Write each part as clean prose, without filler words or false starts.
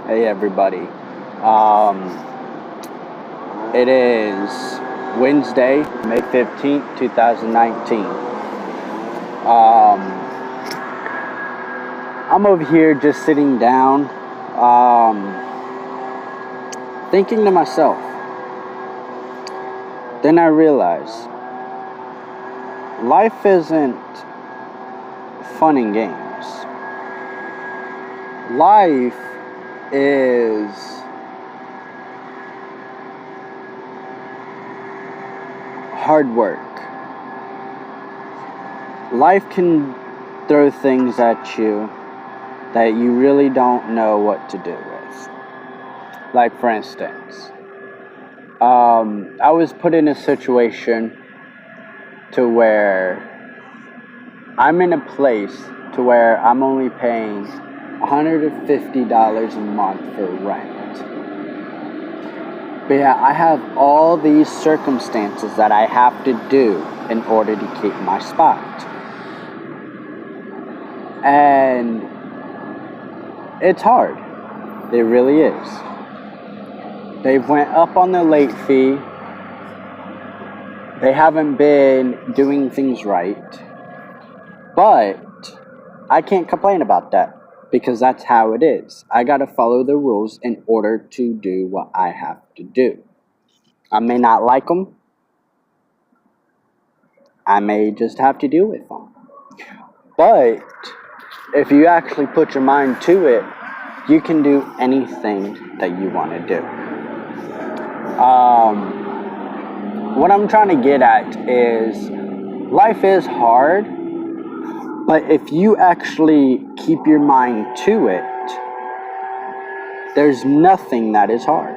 Hey everybody. Um, it is Wednesday, May 15th, 2019. I'm over here just sitting down, thinking to myself. Then I realize life isn't fun and games. Life is hard work. Life can throw things at you that you really don't know what to do with. Like, for instance, I was put in a situation to where I'm in a place to where I'm only paying $150 a month for rent. But yeah, I have all these circumstances that I have to do in order to keep my spot. And it's hard. It really is. They've went up on the late fee. They haven't been doing things right. But I can't complain about that because that's how it is. I gotta follow the rules in order to do what I have to do. I may not like them. I may just have to deal with them. But if you actually put your mind to it, you can do anything that you want to do. What I'm trying to get at is life is hard, but if you actually keep your mind to it, there's nothing that is hard.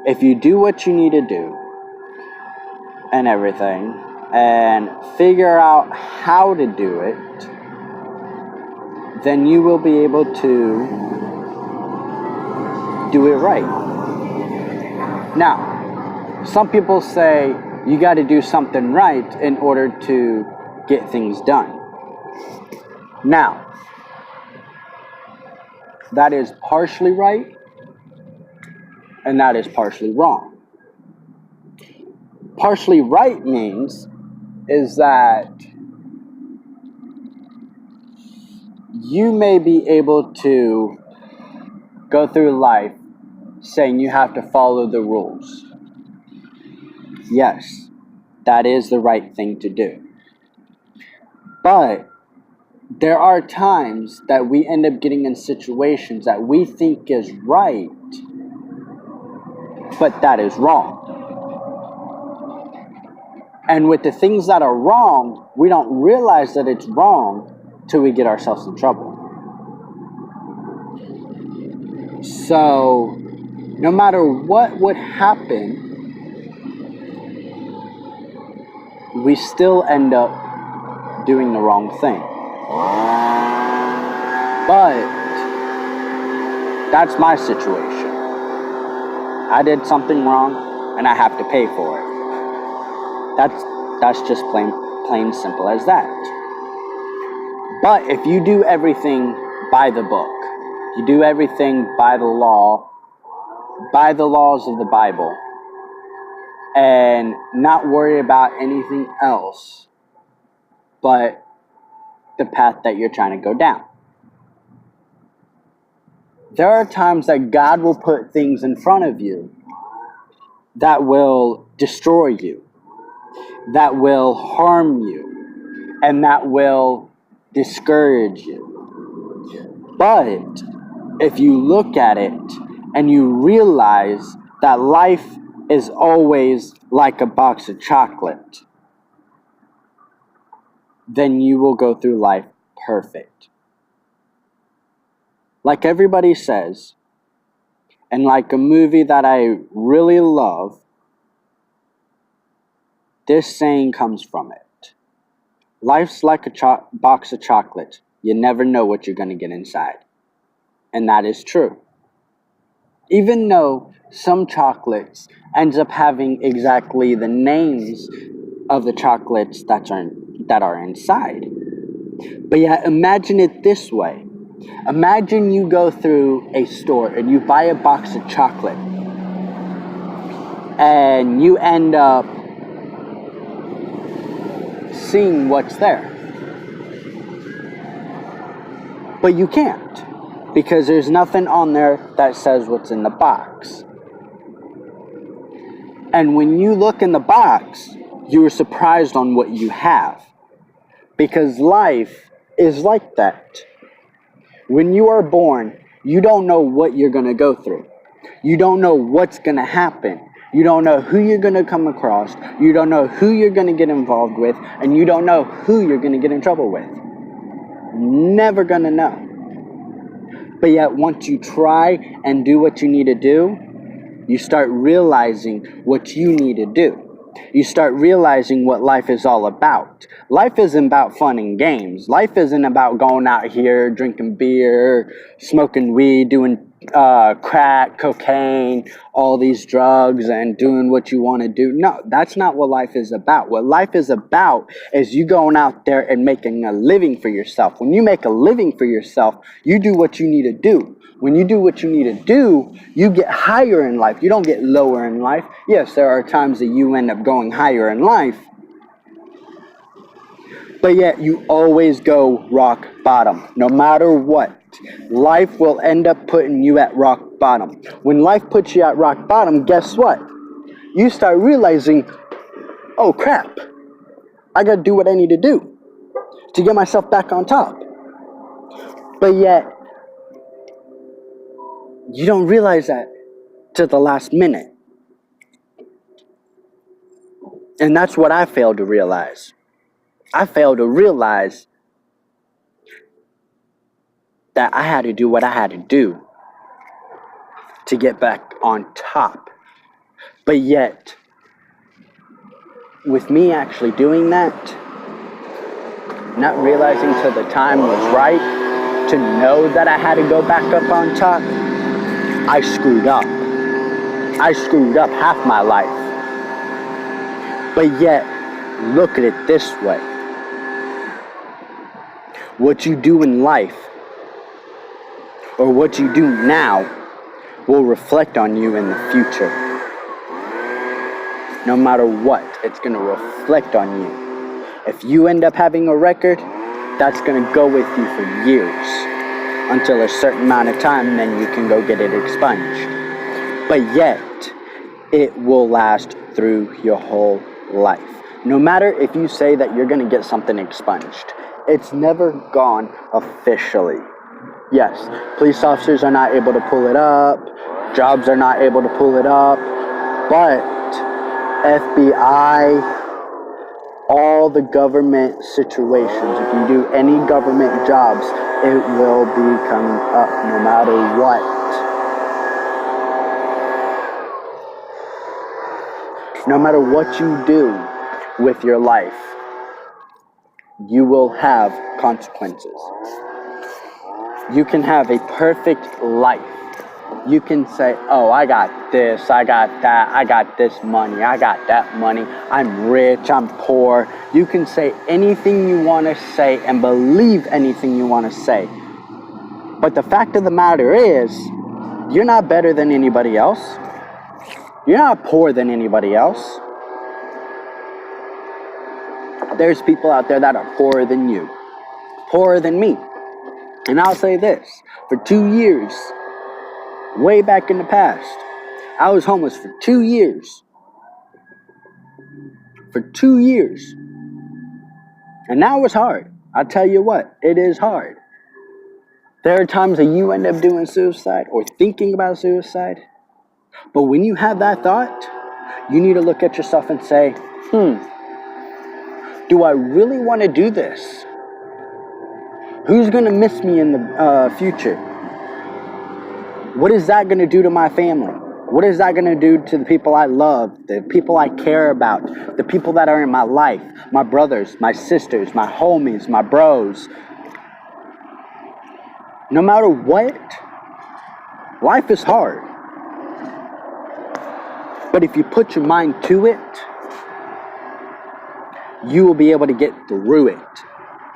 If you do what you need to do and everything, and figure out how to do it, then you will be able to do it right. Now, some people say you got to do something right in order to get things done. Now, that is partially right, and that is partially wrong. Partially right means is that you may be able to go through life saying you have to follow the rules. Yes, that is the right thing to do. But there are times that we end up getting in situations that we think is right, but that is wrong. And with the things that are wrong, we don't realize that it's wrong till we get ourselves in trouble. So, no matter what would happen, we still end up doing the wrong thing. But that's my situation. I did something wrong and I have to pay for it. That's just plain simple as that. But if you do everything by the book, you do everything by the law, by the laws of the Bible, and not worry about anything else but the path that you're trying to go down. There are times that God will put things in front of you that will destroy you, that will harm you, and that will discourage you. But if you look at it and you realize that life is always like a box of chocolate, then you will go through life perfect. Like everybody says, and like a movie that I really love, this saying comes from it. Life's like a box of chocolate. You never know what you're going to get inside. And that is true. Even though some chocolates ends up having exactly the names of the chocolates that are inside. But yeah, imagine it this way. Imagine you go through a store and you buy a box of chocolate and you end up seeing what's there. But you can't, because there's nothing on there that says what's in the box. And when you look in the box, you are surprised on what you have. Because life is like that. When you are born, you don't know what you're going to go through. You don't know what's going to happen. You don't know who you're going to come across. You don't know who you're going to get involved with. And you don't know who you're going to get in trouble with. Never going to know. But yet, once you try and do what you need to do, you start realizing what you need to do. You start realizing what life is all about. Life isn't about fun and games. Life isn't about going out here, drinking beer, smoking weed, doing crack, cocaine, all these drugs, and doing what you want to do. No, that's not what life is about. What life is about is you going out there and making a living for yourself. When you make a living for yourself, you do what you need to do. When you do what you need to do, you get higher in life. You don't get lower in life. Yes, there are times that you end up going higher in life, but yet you always go rock bottom. No matter what, life will end up putting you at rock bottom. When life puts you at rock bottom, guess what? You start realizing, oh crap, I gotta do what I need to do to get myself back on top. But yet, you don't realize that to the last minute. And that's what I failed to realize. I failed to realize that I had to do what I had to do to get back on top. But yet, with me actually doing that, not realizing till the time was right to know that I had to go back up on top, I screwed up. I screwed up half my life. But yet, look at it this way. What you do in life, or what you do now, will reflect on you in the future. No matter what, it's going to reflect on you. If you end up having a record, that's going to go with you for years. Until a certain amount of time, then you can go get it expunged. But yet, it will last through your whole life. No matter if you say that you're going to get something expunged, it's never gone officially. Yes, police officers are not able to pull it up, jobs are not able to pull it up, but FBI, all the government situations, if you do any government jobs, it will be coming up no matter what. No matter what you do with your life, you will have consequences. You can have a perfect life. You can say, oh, I got this, I got that, I got this money, I got that money, I'm rich, I'm poor. You can say anything you want to say and believe anything you want to say. But the fact of the matter is, you're not better than anybody else. You're not poor than anybody else. There's people out there that are poorer than you, poorer than me. And I'll say this, for 2 years, way back in the past, I was homeless for 2 years. For 2 years. And that was hard. I'll tell you what, it is hard. There are times that you end up doing suicide or thinking about suicide. But when you have that thought, you need to look at yourself and say, do I really want to do this? Who's going to miss me in the future? What is that going to do to my family? What is that going to do to the people I love, the people I care about, the people that are in my life, my brothers, my sisters, my homies, my bros? No matter what, life is hard. But if you put your mind to it, you will be able to get through it,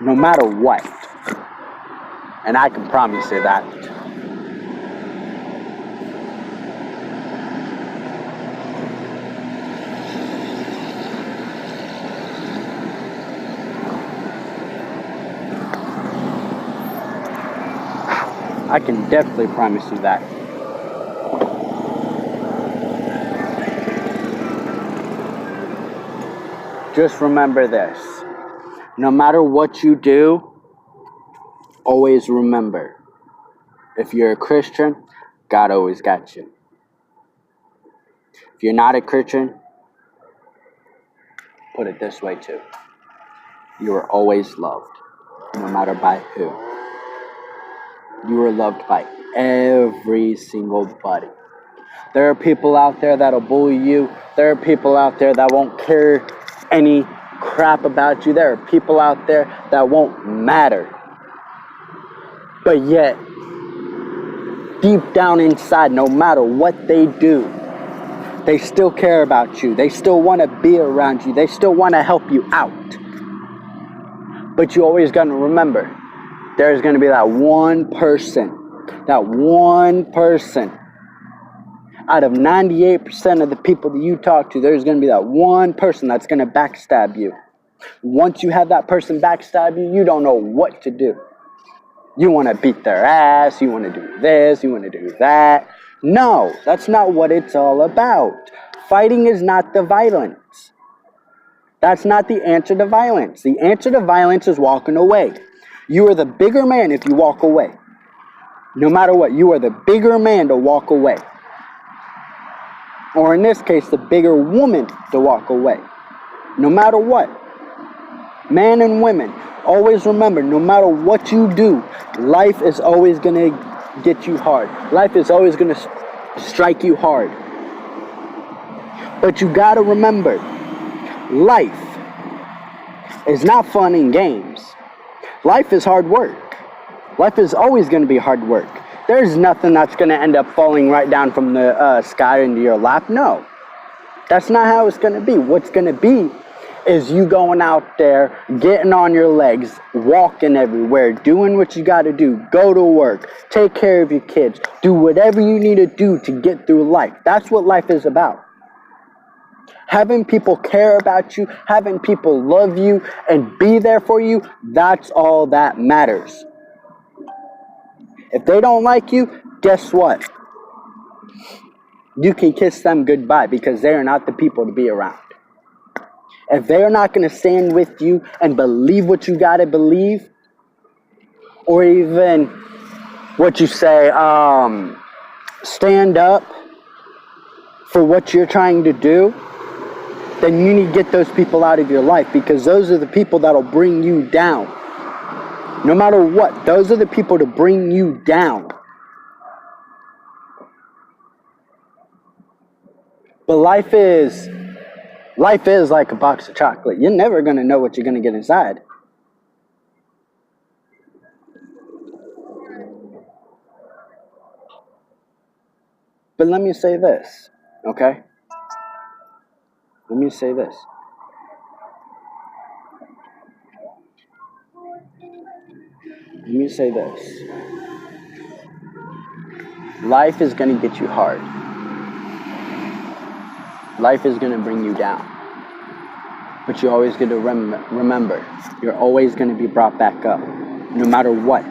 no matter what. And I can promise you that. I can definitely promise you that. Just remember this. No matter what you do, always remember, if you're a Christian, God always got you. If you're not a Christian, put it this way too. You are always loved, no matter by who. You are loved by every single buddy. There are people out there that'll bully you. There are people out there that won't care any crap about you. There are people out there that won't matter. But yet, deep down inside, no matter what they do, they still care about you. They still want to be around you. They still want to help you out. But you always got to remember, there's going to be that one person out of 98% of the people that you talk to, there's going to be that one person that's going to backstab you. Once you have that person backstab you, you don't know what to do. You want to beat their ass, you want to do this, you want to do that. No, that's not what it's all about. Fighting is not the violence. That's not the answer to violence. The answer to violence is walking away. You are the bigger man if you walk away. No matter what, you are the bigger man to walk away. Or in this case, the bigger woman to walk away. No matter what. Men and women, always remember, no matter what you do, life is always going to get you hard. Life is always going to strike you hard. But you got to remember, life is not fun and games. Life is hard work. Life is always going to be hard work. There's nothing that's going to end up falling right down from the sky into your lap. No. That's not how it's going to be. What's going to be is you going out there, getting on your legs, walking everywhere, doing what you got to do. Go to work. Take care of your kids. Do whatever you need to do to get through life. That's what life is about. Having people care about you, having people love you and be there for you, that's all that matters. If they don't like you, guess what? You can kiss them goodbye because they are not the people to be around. If they are not going to stand with you and believe what you got to believe, or even what you say, stand up for what you're trying to do, then you need to get those people out of your life because those are the people that'll bring you down. No matter what, those are the people to bring you down. But life is like a box of chocolate. You're never going to know what you're going to get inside. But let me say this, okay? Let me say this. Let me say this. Life is going to get you hard. Life is going to bring you down. But you're always going to remember, you're always going to be brought back up, no matter what.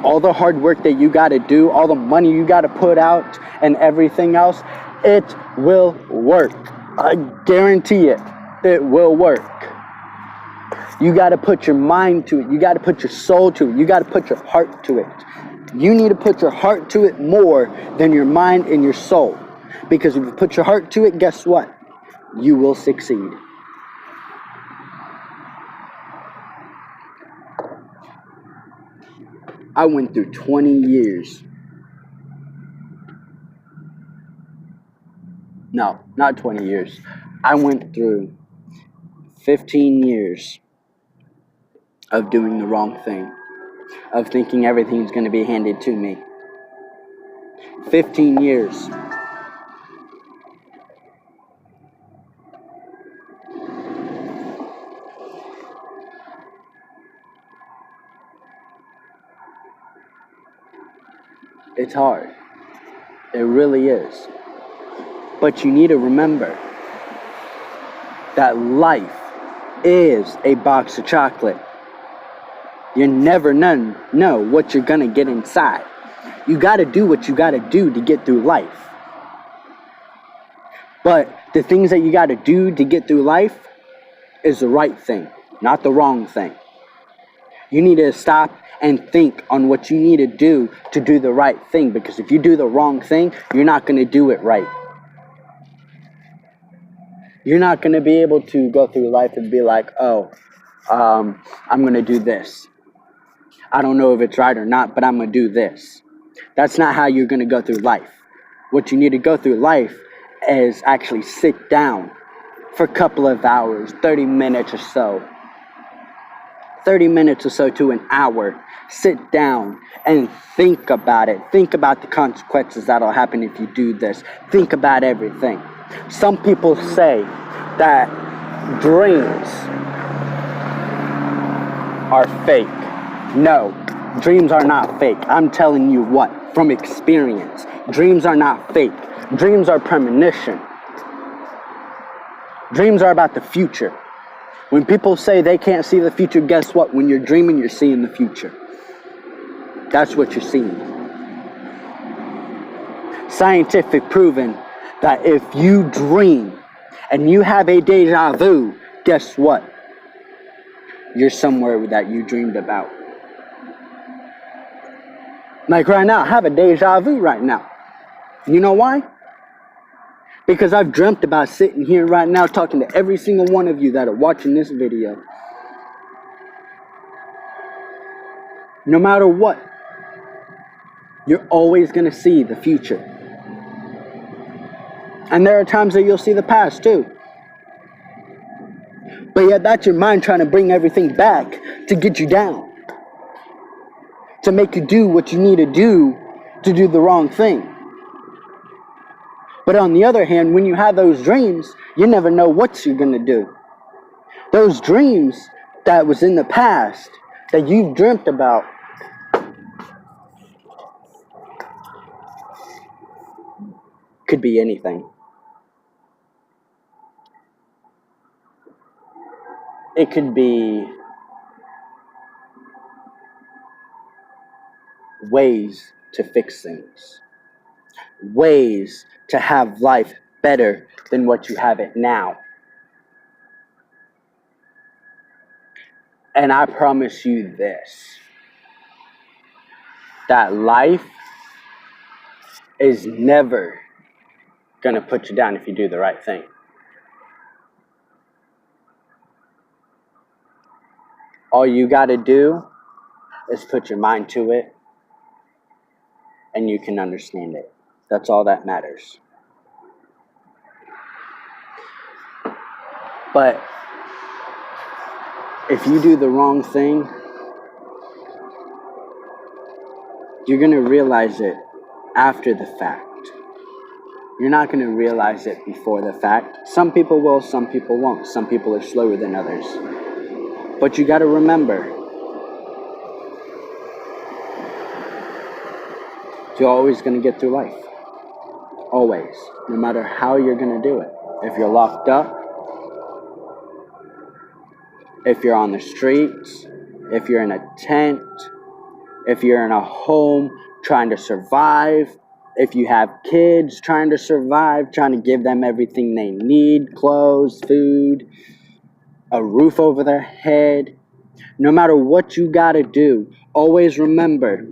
All the hard work that you got to do, all the money you got to put out, and everything else, it will work. I guarantee it. It will work. You got to put your mind to it. You got to put your soul to it. You got to put your heart to it. You need to put your heart to it more than your mind and your soul. Because if you put your heart to it, guess what? You will succeed. I went through 20 years. No, not 20 years. I went through 15 years of doing the wrong thing, of thinking everything's going to be handed to me. 15 years. It's hard. It really is. But you need to remember that life is a box of chocolate. You never know what you're going to get inside. You got to do what you got to do to get through life. But the things that you got to do to get through life is the right thing, not the wrong thing. You need to stop and think on what you need to do the right thing. Because if you do the wrong thing, you're not going to do it right. You're not going to be able to go through life and be like, I'm going to do this. I don't know if it's right or not, but I'm going to do this. That's not how you're going to go through life. What you need to go through life is actually sit down for a couple of hours, 30 minutes or so. 30 minutes or so to an hour. Sit down and think about it. Think about the consequences that'll happen if you do this. Think about everything. Some people say that dreams are fake. No, dreams are not fake. I'm telling you what, from experience. Dreams are not fake. Dreams are premonition. Dreams are about the future. When people say they can't see the future, guess what? When you're dreaming, you're seeing the future. That's what you're seeing. Scientific proven that if you dream and you have a deja vu, guess what? You're somewhere that you dreamed about. Like right now, I have a deja vu right now. You know why? Because I've dreamt about sitting here right now talking to every single one of you that are watching this video. No matter what, you're always going to see the future. And there are times that you'll see the past too. But yet that's your mind trying to bring everything back to get you down. To make you do what you need to do the wrong thing. But on the other hand, when you have those dreams, you never know what you're going to do. Those dreams that was in the past, that you've dreamt about, could be anything. It could be ways to fix things. Ways to have life better than what you have it now. And I promise you this, that life is never going to put you down if you do the right thing. All you got to do is put your mind to it, and you can understand it. That's all that matters. But if you do the wrong thing, you're going to realize it after the fact. You're not going to realize it before the fact. Some people will, some people won't. Some people are slower than others. But you got to remember, you're always going to get through life. Always. No matter how you're going to do it. If you're locked up, if you're on the streets, if you're in a tent, if you're in a home trying to survive, if you have kids trying to survive, trying to give them everything they need, clothes, food, a roof over their head, no matter what you got to do, always remember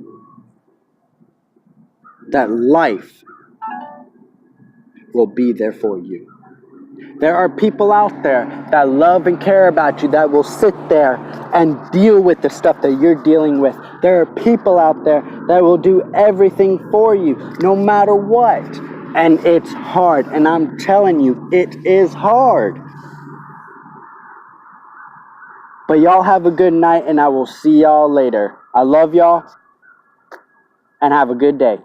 that life will be there for you. There are people out there that love and care about you, that will sit there and deal with the stuff that you're dealing with. There are people out there that will do everything for you, no matter what. And it's hard, and I'm telling you, it is hard. But y'all have a good night, and I will see y'all later. I love y'all, and have a good day.